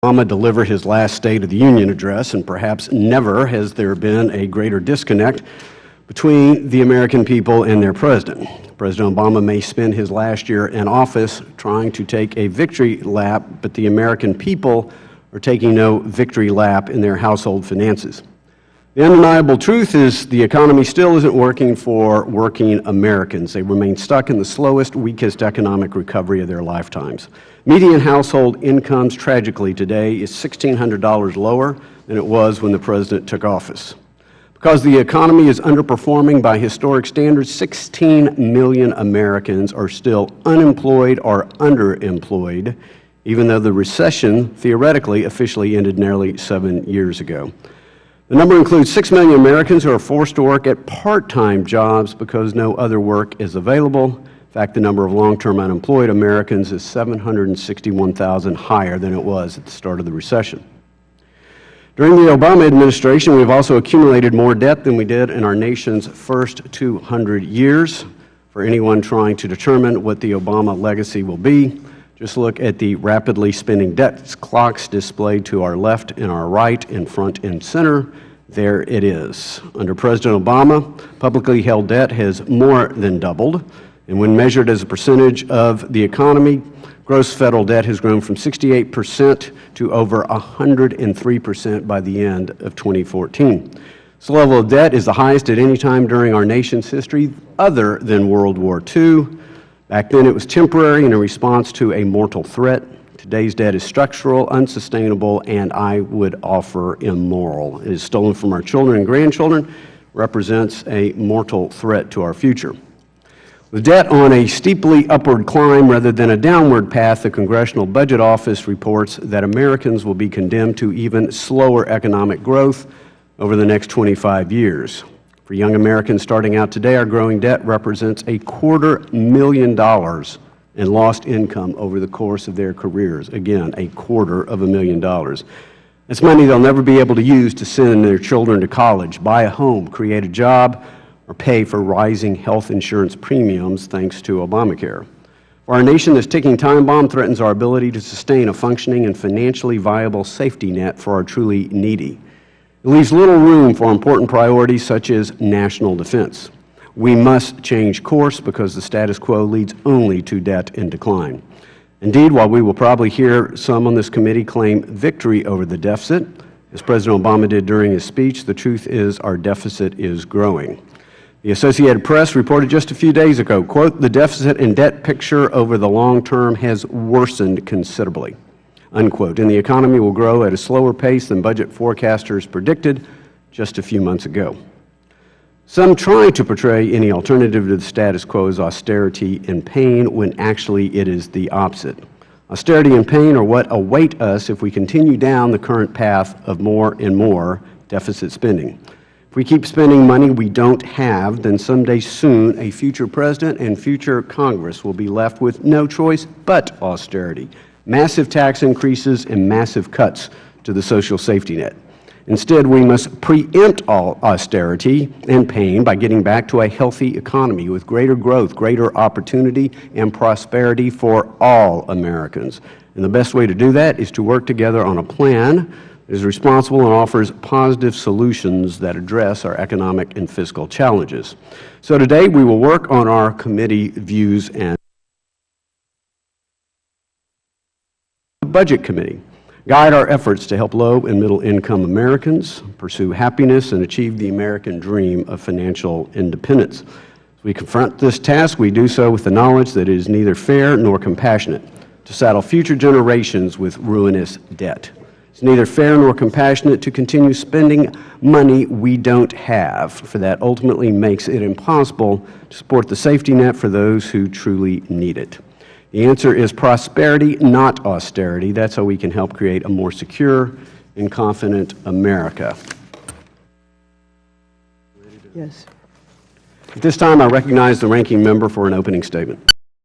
Obama delivered his last State of the Union address, and perhaps never has there been a greater disconnect between the American people and their president. President Obama may spend his last year in office trying to take a victory lap, but the American people are taking no victory lap in their household finances. The undeniable truth is the economy still isn't working for working Americans. They remain stuck in the slowest, weakest economic recovery of their lifetimes. Median household incomes, tragically today, is $1,600 lower than it was when the president took office. Because the economy is underperforming by historic standards, 16 million Americans are still unemployed or underemployed, even though the recession theoretically officially ended nearly 7 years ago. The number includes 6 million Americans who are forced to work at part-time jobs because no other work is available. In fact, the number of long-term unemployed Americans is 761,000 higher than it was at the start of the recession. During the Obama administration, we have also accumulated more debt than we did in our nation's first 200 years. For anyone trying to determine what the Obama legacy will be, just look at the rapidly spinning debt clocks displayed to our left and our right, in front and center. There it is. Under President Obama, publicly held debt has more than doubled, and when measured as a percentage of the economy, gross federal debt has grown from 68% to over 103% by the end of 2014. This level of debt is the highest at any time during our nation's history other than World War II. Back then it was temporary in a response to a mortal threat. Today's debt is structural, unsustainable, and I would offer immoral. It is stolen from our children and grandchildren, represents a mortal threat to our future. With debt on a steeply upward climb rather than a downward path, the Congressional Budget Office reports that Americans will be condemned to even slower economic growth over the next 25 years. For young Americans starting out today, our growing debt represents $250,000 in lost income over the course of their careers. Again, $250,000. That's money they'll never be able to use to send their children to college, buy a home, create a job, or pay for rising health insurance premiums thanks to Obamacare. For our nation, this ticking time bomb threatens our ability to sustain a functioning and financially viable safety net for our truly needy. It leaves little room for important priorities such as national defense. We must change course because the status quo leads only to debt and decline. Indeed, while we will probably hear some on this committee claim victory over the deficit, as President Obama did during his speech, the truth is our deficit is growing. The Associated Press reported just a few days ago, quote, "The deficit and debt picture over the long term has worsened considerably," unquote, and the economy will grow at a slower pace than budget forecasters predicted just a few months ago. Some try to portray any alternative to the status quo as austerity and pain, when actually it is the opposite. Austerity and pain are what await us if we continue down the current path of more and more deficit spending. If we keep spending money we don't have, then someday soon a future president and future Congress will be left with no choice but austerity, massive tax increases, and massive cuts to the social safety net. Instead, we must preempt all austerity and pain by getting back to a healthy economy with greater growth, greater opportunity, and prosperity for all Americans. And the best way to do that is to work together on a plan that is responsible and offers positive solutions that address our economic and fiscal challenges. So today we will work on our committee views and the Budget Committee. Guide our efforts to help low and middle income Americans pursue happiness and achieve the American dream of financial independence. As we confront this task, we do so with the knowledge that it is neither fair nor compassionate to saddle future generations with ruinous debt. It's neither fair nor compassionate to continue spending money we don't have, for that ultimately makes it impossible to support the safety net for those who truly need it. The answer is prosperity, not austerity. That's how we can help create a more secure and confident America. Yes. At this time, I recognize the ranking member for an opening statement.